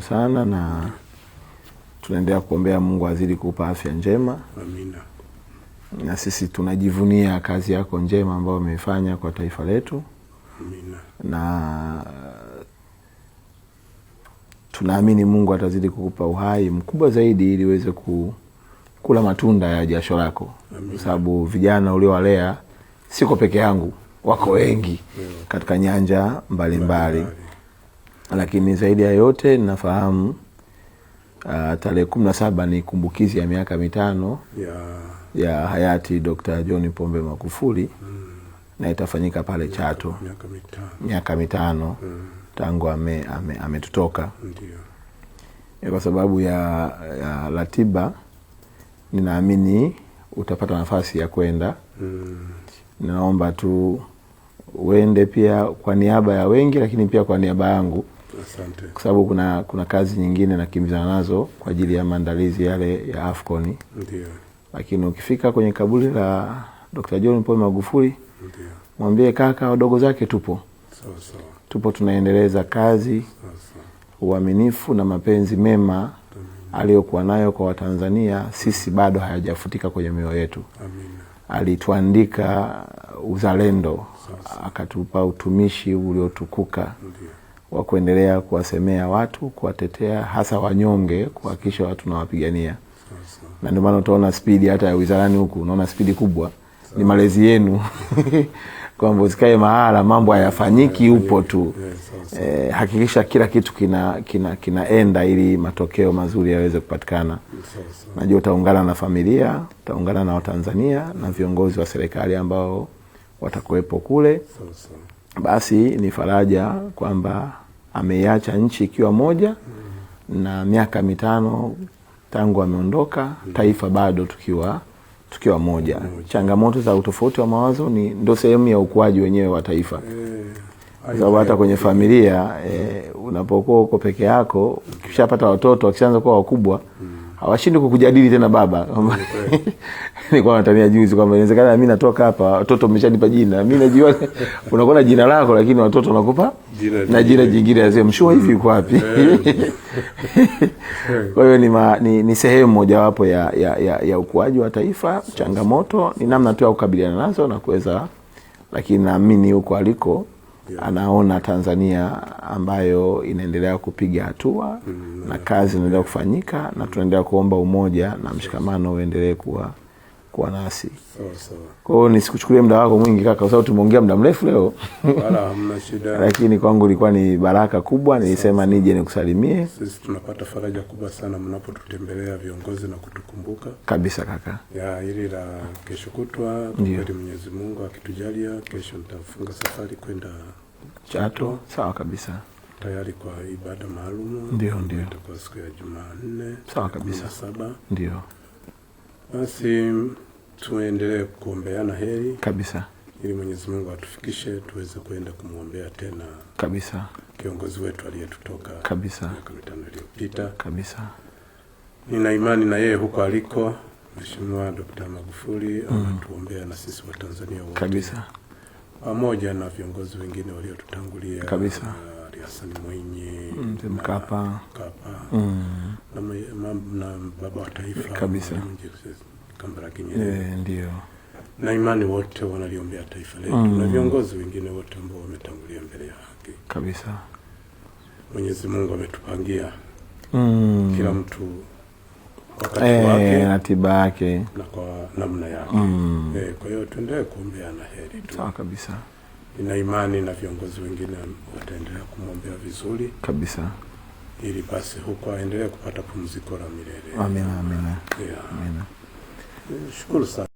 sana na tunaendelea kuombea Mungu azidi kukupa afya njema. Amina. Na sisi tunajivunia kazi yako njema ambayo umeifanya kwa taifa letu. Amina. Na tunaamini Mungu atazidi kukupa uhai mkubwa zaidi ili uweze kula matunda ya jasho lako. Kwa sababu vijana uliowalea siko peke yangu, wako wengi katika nyanja mbalimbali. Lakini zaidi ya yote ninafahamu tarehe 17 ni kumbukizi ya miaka 5 ya hayati Dr. John Pombe Magufuli. Na itafanyika pale Chato. Miaka 5 tangu ametutoka. Ndio. Kwa sababu ya ratiba ninaamini utapata nafasi ya kwenda. Naomba tu uende pia kwa niaba ya wengi, lakini pia kwa niaba yangu. Asante. Kwa sababu kuna kazi nyingine nakimbizana nazo kwa ajili ya maandalizi yale ya AFCON. Ndio. Lakini ukifika kwenye kaburi la Dr. John Pombe Magufuli, ndio, mwambie kaka wadogo zake tupo. Sawa. Tupo tunaendeleza kazi. Uaminifu na mapenzi mema aliyokuwa nayo kwa Watanzania sisi bado hayajafutika kwenye mioyo yetu. Amina. Alituandika uzalendo, akatupa utumishi uliotukuka wa kuendelea kuwasemea watu, kuwatetea hasa wanyonge, kuhakikisha watu tunawapigania. Na ndio maana utaona spidi hata ya wizarani huku, unaona spidi kubwa. Ni malezi yenu. Kwamba usikae mahala mambo hayafanyiki upo tu. Hakikisha kila kitu kinaenda ili matokeo mazuri yaweze kupatikana. Najua utaungana na familia, utaungana na Watanzania na viongozi wa serikali ambao watakuwepo kule. Basi ni faraja kwamba ameiacha nchi ikiwa moja na miaka 5 tangu ameondoka, taifa bado tukiwa moja. Changamoto za utofauti wa mawazo ndio sehemu ya ukuaji wenyewe wa taifa. Sababu hata kwenye familia unapokuwa uko peke yako, ukishapata watoto wakishaanza kuwa wakubwa, hawashindi kukujadili tena baba. Nilikuwa natania juzi kwamba inawezekana mimi natoka hapa watoto wameshanipa jina. Mimi najua unakuwa na jina lako lakini watoto wanakupa na jina jingine lazima mshua hivi yuko wapi. Kwa hiyo ni sehemu mojawapo ya ukuaji wa taifa. Changamoto ni namna tu ya kukabiliana nazo na kuweza, lakini naamini huko aliko anaona Tanzania ambayo inaendelea kupiga hatua na kazi inaendelea kufanyika, na tunaendelea kuomba umoja na mshikamano uendelee kuwa nasi. Sawa. Kwa hiyo nisikuchukulie muda wako mwingi kaka, kwa sababu tumeongea muda mrefu leo. Wala hamna shida. Lakini kwangu ilikuwa ni baraka kubwa, nilisema nije nikusalimie. Sisi tunapata faraja kubwa sana mnapotutembelea viongozi na kutukumbuka. Kabisa kaka. Hili la kesho kutwa, kwa Mwenyezi Mungu akitujalia, kesho nitafunga safari kwenda Chato. Sawa kabisa. Tayari kwa ibada maalum. Ndio. Kwa siku ya Jumanne. Sawa kabisa. 7. Ndio. Basi tuendelee kuombeana heri kabisa, ili Mwenyezi Mungu atufikishe tuweze kwenda kumuombea tena kabisa kiongozi wetu aliyetutoka kabisa miaka 5 iliyopita kabisa. Nina imani na yeye huko aliko Mheshimiwa Dr. Magufuli anatuombea na sisi wa Tanzania wote kabisa, pamoja na viongozi wengine waliotutangulia kabisa, Hassan Mwinyi, Mkapa na baba wa taifa kabisa, Kambarage ndio. Na imani wote wanaliombea taifa letu na viongozi wengine wote ambao wametangulia mbele ya haki kabisa. Mwenyezi Mungu ametupangia kila mtu wakati wake, ratiba yake na kwa namna yake. Kwa hiyo tuendelee kuombeana heri tu. Sawa kabisa. Nina imani na viongozi wengine wataendelea kumwombea vizuri kabisa, ili basi huko aendelee kupata pumziko la milele. Amina. Amina. Shukuru sana.